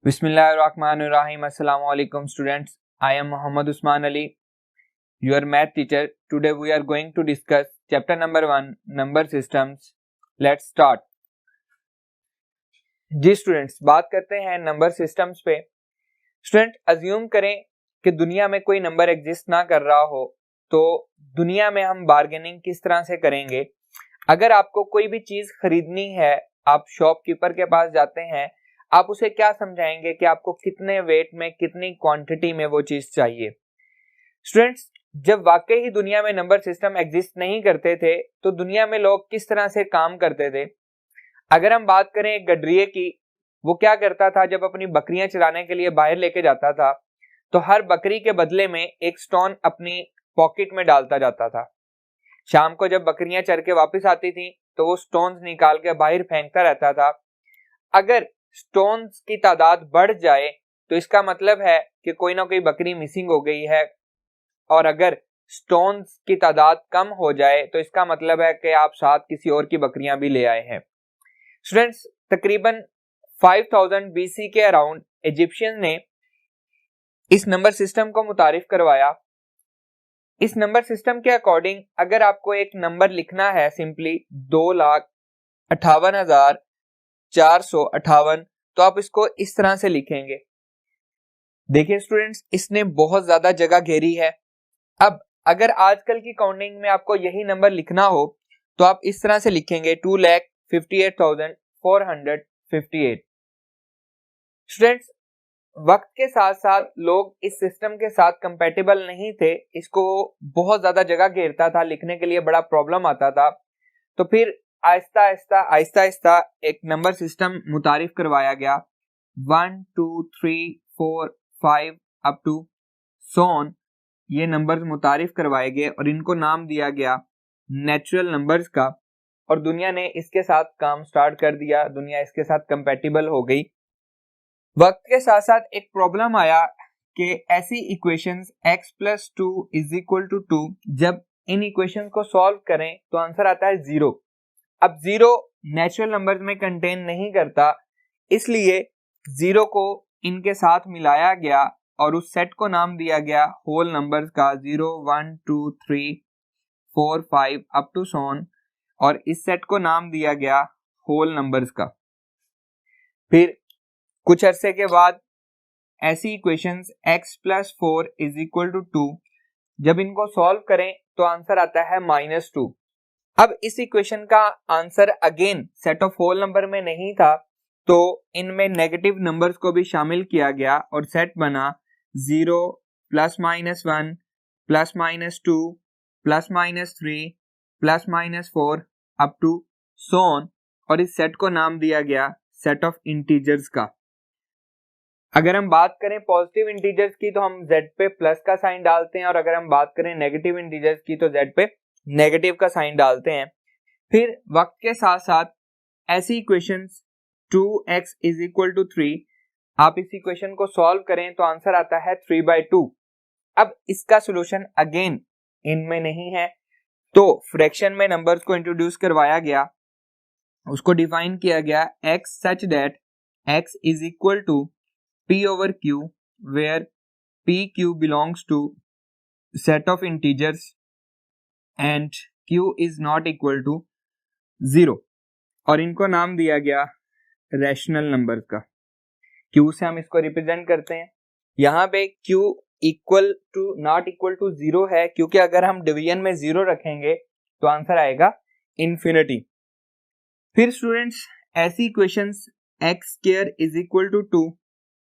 Bismillahirrahmanirrahim. Assalamu alaikum students. I am Muhammad Usman Ali, your math teacher. Today we are going to discuss chapter number 1, number systems. Let's start. जी students, बात करते हैं number systems पे। Student, assume करें कि दुनिया में कोई नंबर एग्जिस्ट ना कर रहा हो, तो दुनिया में हम बार्गेनिंग किस तरह से करेंगे। अगर आपको कोई भी चीज खरीदनी है, आप शॉपकीपर के पास जाते हैं, आप उसे क्या समझाएंगे कि आपको कितने वेट में, कितनी क्वांटिटी में वो चीज चाहिए। स्टूडेंट्स, जब वाकई ही दुनिया में नंबर सिस्टम एग्जिस्ट नहीं करते थे, तो दुनिया में लोग किस तरह से काम करते थे। अगर हम बात करें एक गडरिये की, वो क्या करता था, जब अपनी बकरियां चराने के लिए बाहर लेके जाता था, तो हर बकरी के बदले में एक स्टोन अपनी पॉकेट में डालता जाता था। शाम को जब बकरियां चर के वापस आती थी, तो वो स्टोन्स निकाल के बाहर फेंकता रहता था। अगर स्टोन्स की तादाद बढ़ जाए तो इसका मतलब है कि कोई ना कोई बकरी मिसिंग हो गई है, और अगर स्टोन्स की तादाद कम हो जाए तो इसका मतलब है कि आप साथ किसी और की बकरियां भी ले आए हैं। स्टूडेंट्स, तकरीबन 5000 BC के अराउंड इजिप्शियन ने इस नंबर सिस्टम को मुतारिफ करवाया। इस नंबर सिस्टम के अकॉर्डिंग अगर आपको एक नंबर लिखना है, सिंपली 2,58,458, तो आप इसको इस तरह से लिखेंगे। देखिए स्टूडेंट्स, इसने बहुत ज्यादा जगह घेरी है। अब अगर आजकल की काउंटिंग में आपको यही नंबर लिखना हो, तो आप इस तरह से लिखेंगे 2,58,458। स्टूडेंट्स, वक्त के साथ साथ लोग इस सिस्टम के साथ कंपैटिबल नहीं थे, इसको बहुत ज्यादा जगह घेरता था, लिखने के लिए बड़ा प्रॉब्लम आता था। तो फिर आहिस्ता आहिस्ता एक नंबर सिस्टम मुतारिफ करवाया गया। 1 2 3 4 5 अप टू सोन, ये नंबर्स मुतारिफ करवाए गए और इनको नाम दिया गया नेचुरल नंबर्स का, और दुनिया ने इसके साथ काम स्टार्ट कर दिया, दुनिया इसके साथ कंपैटिबल हो गई। वक्त के साथ साथ एक प्रॉब्लम आया कि ऐसी इक्वेशंस x + 2 = 2, जब इन इक्वेशंस को सॉल्व करें तो आंसर आता है 0। अब 0 नेचुरल नंबर्स में कंटेन नहीं करता, इसलिए 0 को इनके साथ मिलाया गया और उस सेट को नाम दिया गया होल नंबर्स का, 0 1 2 3 4 5 अप टू सोन, और इस सेट को नाम दिया गया होल नंबर्स का। फिर कुछ अरसे के बाद ऐसी इक्वेशंस x + 4 = 2, जब इनको सॉल्व करें तो आंसर आता है -2। अब इस इक्वेशन का answer again set of whole number में नहीं था, तो इनमें नेगेटिव नंबर्स को भी शामिल किया गया और सेट बना 0 +- 1 +- 2 +- 3 +- 4 अप टू सोन, और इस सेट को नाम दिया गया सेट ऑफ इंटीजर्स का। अगर हम बात करें पॉजिटिव इंटीजर्स की, तो हम z पे प्लस का साइन डालते हैं, और अगर हम बात करें नेगेटिव इंटीजर्स की, तो z पे नेगेटिव का साइन डालते हैं। फिर वक्त के साथ साथ ऐसी इक्वेशंस 2x = 3, आप इस इक्वेशन को सॉल्व करें तो आंसर आता है 3/2। अब इसका सॉल्यूशन अगेन इनमें नहीं है, तो फ्रैक्शन में नंबर्स को इंट्रोड्यूस करवाया गया, उसको डिफाइन किया गया x such that x = p/q, where pq belongs to set of integers and q is not equal to 0, और इनको नाम दिया गया रैशनल नंबर का। q से हम इसको रिप्रेजेंट करते हैं। यहाँ पे q equal to not equal to 0 है, क्योंकि अगर हम डिवीजन में 0 रखेंगे तो आंसर आएगा इन्फिनिटी। फिर स्टूडेंट्स, ऐसी इक्वेशंस x² = 2,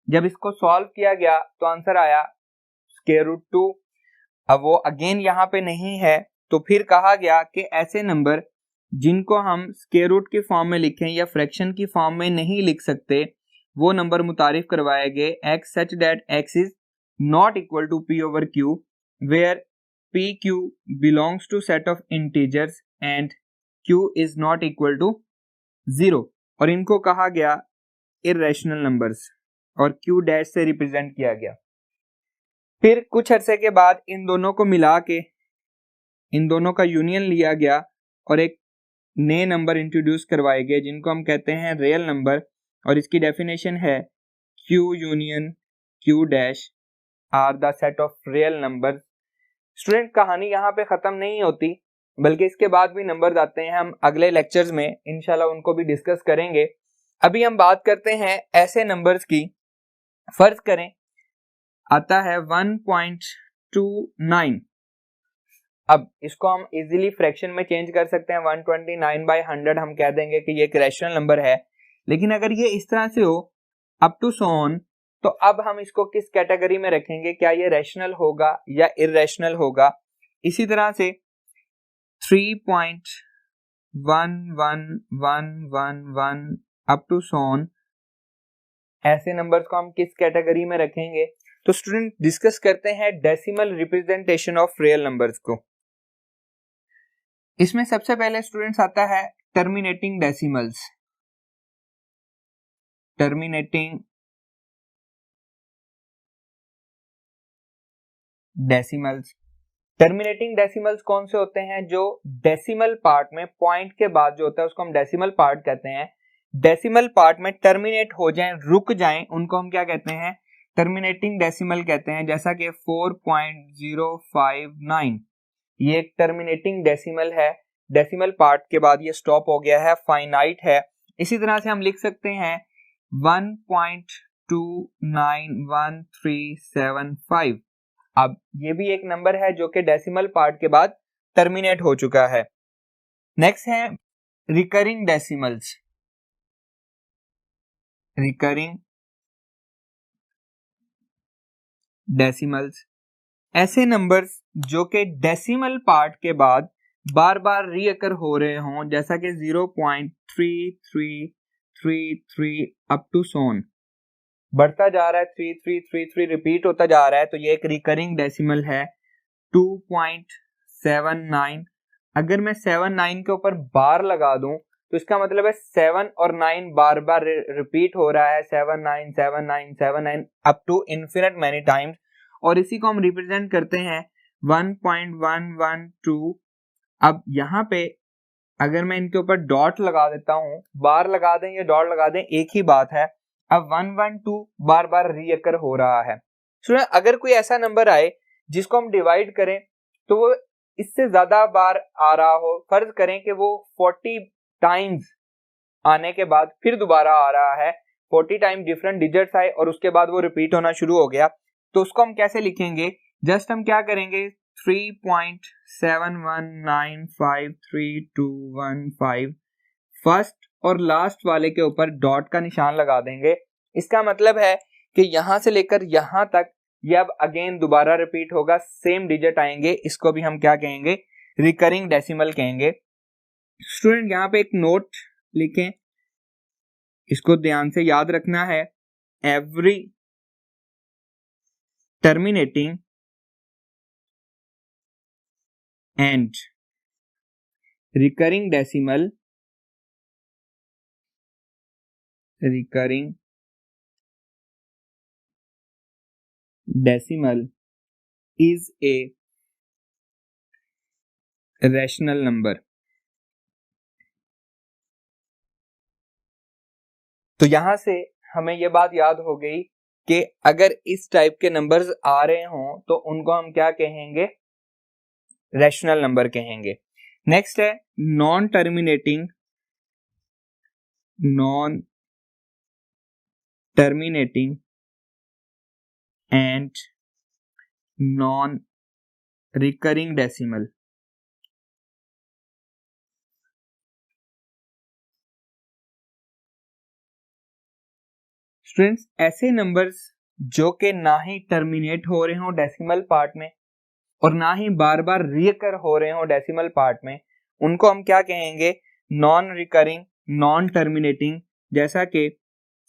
जब इसको सॉल्व किया गया तो आंसर आया √2। अब वो अगेन यहाँ पे नहीं है, तो फिर कहा गया कि ऐसे नंबर जिनको हम स्क्वायर रूट की फॉर्म में लिखें या फ्रैक्शन की फॉर्म में नहीं लिख सकते, वो नंबर मुतारिफ करवाए गए x such that x is not equal to p/q, where pq belongs to set of integers and q is not equal to 0, और इनको कहा गया इर्रेशनल नंबर्स, और q डैश से रिप्रेजेंट किया गया। फिर कुछ अरसे के बाद इन दोनों को मिला के इन दोनों का यूनियन लिया गया और एक नए नंबर इंट्रोड्यूस करवाए गए, जिनको हम कहते हैं रियल नंबर, और इसकी डेफिनेशन है Q union Q dash are the set of real numbers। Student कहानी यहाँ पे खत्म नहीं होती, बल्कि इसके बाद भी नंबर्स आते हैं। हम अगले लेक्चर्स में इंशाल्लाह उनको भी डिस्कस करेंगे। अभी हम बात करते हैं ऐसे नंबर्स की। फर्ज करें आता है 1.29। अब इसको हम इजीली फ्रैक्शन में चेंज कर सकते हैं। 129/100 हम कह देंगे कि ये एक रैशनल नंबर है। लेकिन अगर ये इस तरह से हो अप टू सो ऑन, तो अब हम इसको किस कैटेगरी में रखेंगे? क्या ये रैशनल होगा या इररेशनल होगा? इसी तरह से 3.11111 अप टू सो ऑन, ऐसे नंबर्स को हम किस कैटेगरी में रखेंगे? तो स्टूडेंट डिस्कस करते हैं decimal representation of real numbers को। इसमें सबसे पहले स्टूडेंट्स आता है terminating decimals. Terminating decimals. Terminating decimals कौन से होते हैं? जो डेसिमल पार्ट में पॉइंट के बाद जो होता है उसको हम डेसिमल पार्ट कहते हैं। डेसिमल पार्ट में टर्मिनेट हो जाएं, रुक जाएं, उनको हम क्या कहते हैं? टर्मिनेटिंग डेसिमल कहते हैं। जैसा कि 4.059 ये एक टर्मिनेटिंग डेसिमल है। डेसिमल पार्ट के बाद ये स्टॉप हो गया है, फाइनाइट है। इसी तरह से हम लिख सकते हैं 1.291375। अब ये भी एक नंबर है जो कि डेसिमल पार्ट के बाद टर्मिनेट हो चुका है। नेक्स्ट है रिकरिंग डेसिमल्स। रिकरिंग डेसिमल्स ऐसे नंबर्स जो कि डेसिमल पार्ट के बाद बार बार रीअकर हो रहे हों, जैसा कि 0.3333 अप टू सोन बढ़ता जा रहा है, 3333 रिपीट होता जा रहा है, तो ये एक रिकरिंग डेसिमल है। 2.79 अगर मैं 79 के ऊपर बार लगा दूं तो इसका मतलब है 7 और 9 बार बार रिपीट हो रहा है, 797979 up to infinite many times. और इसी को हम रिप्रेजेंट करते हैं 1.112। अब यहाँ पे अगर मैं इनके ऊपर डॉट लगा देता हूं, बार लगा दें या डॉट लगा दें एक ही बात है। अब 112 बार बार रीअकर हो रहा है। स्टूडेंट अगर कोई ऐसा नंबर आए जिसको हम डिवाइड करें तो वो इससे ज्यादा बार आ रहा हो, फर्ज करें कि वो 40 टाइम्स आने के बाद फिर दोबारा आ रहा है, 40 टाइम डिफरेंट डिजिट्स आए और उसके बाद वो रिपीट होना शुरू हो गया, तो उसको हम कैसे लिखेंगे? जस्ट हम क्या करेंगे, 3.71953215 फर्स्ट और लास्ट वाले के ऊपर डॉट का निशान लगा देंगे। इसका मतलब है कि यहां से लेकर यहां तक ये अब अगेन दोबारा रिपीट होगा, सेम डिजिट आएंगे। इसको भी हम क्या कहेंगे? रिकरिंग डेसिमल कहेंगे। स्टूडेंट यहां पे एक नोट लिखें, इसको ध्यान से याद रखना है। Every terminating and recurring decimal is a rational number। तो यहां से हमें यह बात याद हो गई कि अगर इस टाइप के नंबर्स आ रहे हों तो उनको हम क्या कहेंगे? रैशनल नंबर कहेंगे। नेक्स्ट है non terminating and non recurring decimal. Students ऐसे नंबर्स जो कि ना ही टर्मिनेट हो रहे हों डेसिमल पार्ट में और ना ही बार बार रीअकर हो रहे हों डेसिमल पार्ट में, उनको हम क्या कहेंगे? Non recurring non terminating. जैसा कि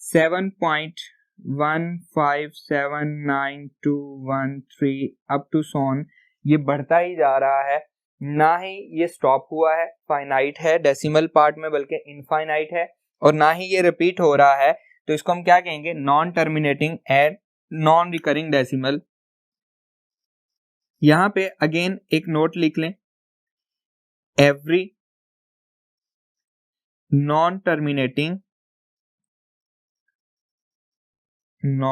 7.1579213 अप टू सोन ये बढ़ता ही जा रहा है, ना ही ये स्टॉप हुआ है, फाइनाइट है डेसिमल पार्ट में, बल्कि इनफाइनाइट है, और ना ही ये रिपीट हो रहा है। तो इसको हम क्या कहेंगे? Non terminating and non recurring decimal. यहां पे अगेन एक नोट लिख लें, एवरी नॉन टर्मिनेटिंग नौ